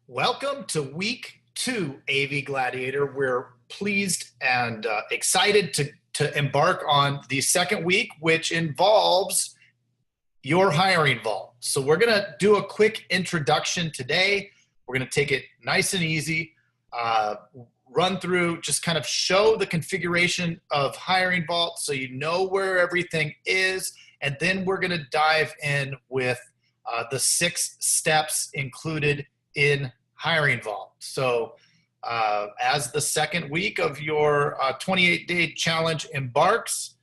Welcome to week 2, AV Gladiator. We're pleased and excited to embark on the second week, which involves your hiring vault. So we're going to do a quick introduction today. We're going to take it nice and easy, run through, just kind of show the configuration of hiring vault so you know where everything is. And then we're going to dive in with the 6 steps included in hiring vault. So as the second week of your 28-day challenge embarks,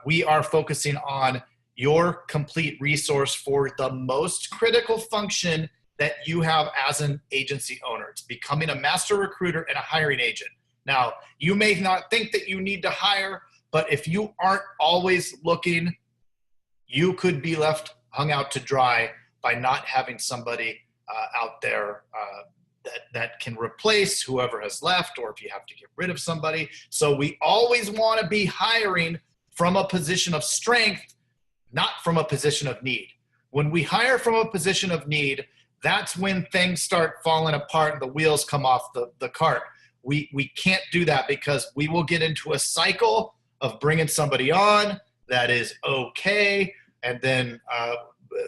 we are focusing on your complete resource for the most critical function that you have as an agency owner. It's becoming a master recruiter and a hiring agent. Now, you may not think that you need to hire, but if you aren't always looking, you could be left hung out to dry by not having somebody out there that can replace whoever has left, or if you have to get rid of somebody. So we always want to be hiring from a position of strength, not from a position of need. When we hire from a position of need, that's when things start falling apart and the wheels come off the cart. We can't do that because we will get into a cycle of bringing somebody on that is okay, and then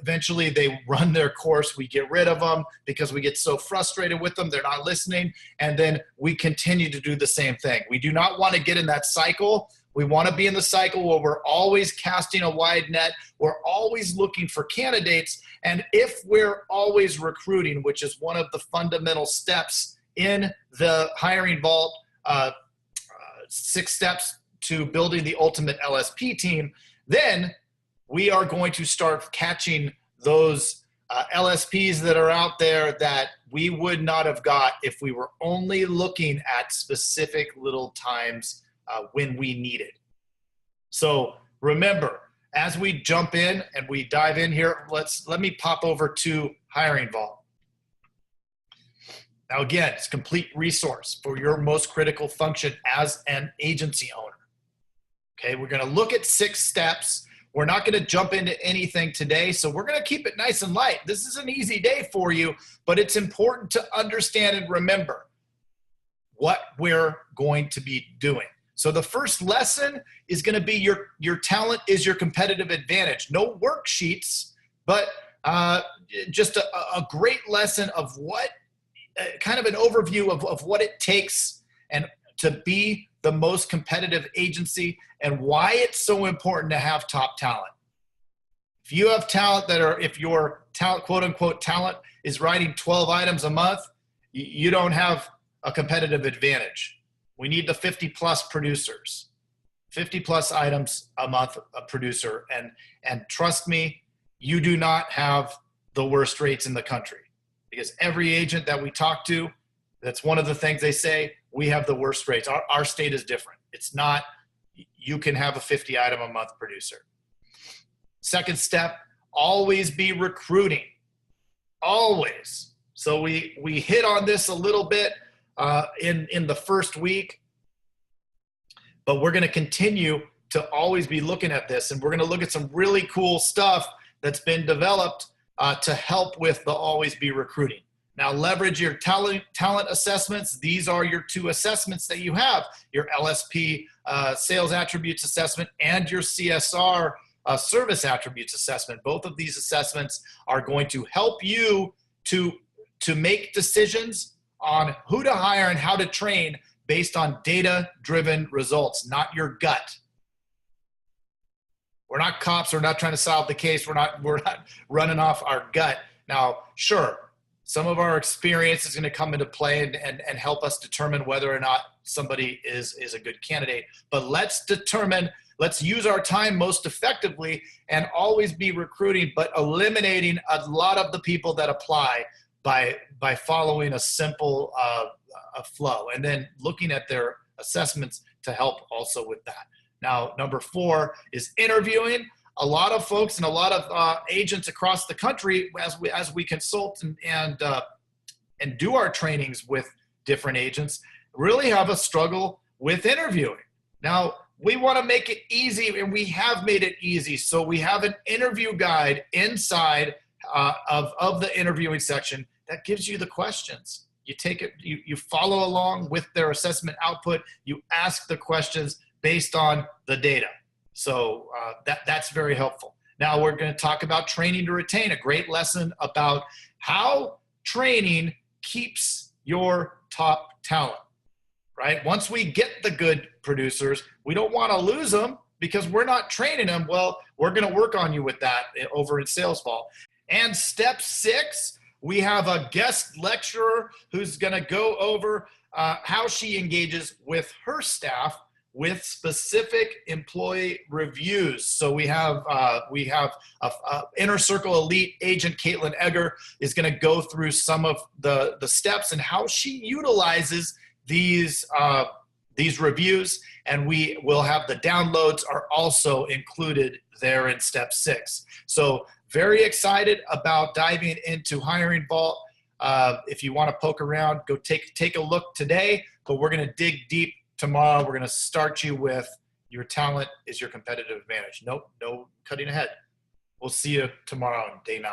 eventually they run their course. We get rid of them because we get so frustrated with them. They're not listening. And then we continue to do the same thing. We do not want to get in that cycle. We want to be in the cycle where we're always casting a wide net. We're always looking for candidates. And if we're always recruiting, which is one of the fundamental steps in the hiring vault, 6 steps to building the ultimate LSP team, then we are going to start catching those LSPs that are out there that we would not have got if we were only looking at specific little times when we need it. So remember, as we jump in and we dive in here, let me pop over to Hiring Vault. Now again, it's a complete resource for your most critical function as an agency owner. Okay, we're gonna look at 6 steps. We're not going to jump into anything today, so we're going to keep it nice and light. This is an easy day for you, but it's important to understand and remember what we're going to be doing. So the first lesson is going to be your talent is your competitive advantage. No worksheets, but just a great lesson of what, kind of an overview of what it takes and to be the most competitive agency and why it's so important to have top talent. If you have talent if your talent, quote unquote talent, is writing 12 items a month, you don't have a competitive advantage. We need the 50 plus producers, 50 plus items a month a producer. And trust me, you do not have the worst rates in the country, because every agent that we talk to, that's one of the things they say, we have the worst rates. Our state is different. It's not, you can have a 50 item a month producer. Second step, always be recruiting. Always. So we hit on this a little bit in the first week, but we're going to continue to always be looking at this, and we're going to look at some really cool stuff that's been developed to help with the always be recruiting. Now, leverage your talent assessments. These are your 2 assessments that you have, your LSP sales attributes assessment and your CSR service attributes assessment. Both of these assessments are going to help you to make decisions on who to hire and how to train based on data-driven results, not your gut. We're not cops. We're not trying to solve the case. We're not running off our gut. Now, sure, some of our experience is going to come into play and help us determine whether or not somebody is a good candidate. But let's use our time most effectively and always be recruiting, but eliminating a lot of the people that apply by following a simple flow, and then looking at their assessments to help also with that. Now, number 4 is interviewing. A lot of folks and a lot of agents across the country, as we consult and do our trainings with different agents, really have a struggle with interviewing. Now, we want to make it easy, and we have made it easy. So we have an interview guide inside of the interviewing section that gives you the questions. You take it, you follow along with their assessment output. You ask the questions based on the data. So that's very helpful. Now we're going to talk about training to retain, a great lesson about how training keeps your top talent, right? Once we get the good producers, we don't want to lose them because we're not training them. Well, we're going to work on you with that over in SalesVault. And step 6, we have a guest lecturer who's going to go over how she engages with her staff with specific employee reviews. So we have Inner Circle Elite agent Caitlin Egger is going to go through some of the steps and how she utilizes these reviews, and we will have the downloads are also included there in step 6. So very excited about diving into Hiring Vault. If you want to poke around, go take a look today, but we're going to dig deep tomorrow. We're going to start you with your talent is your competitive advantage. Nope, no cutting ahead. We'll see you tomorrow on day 9.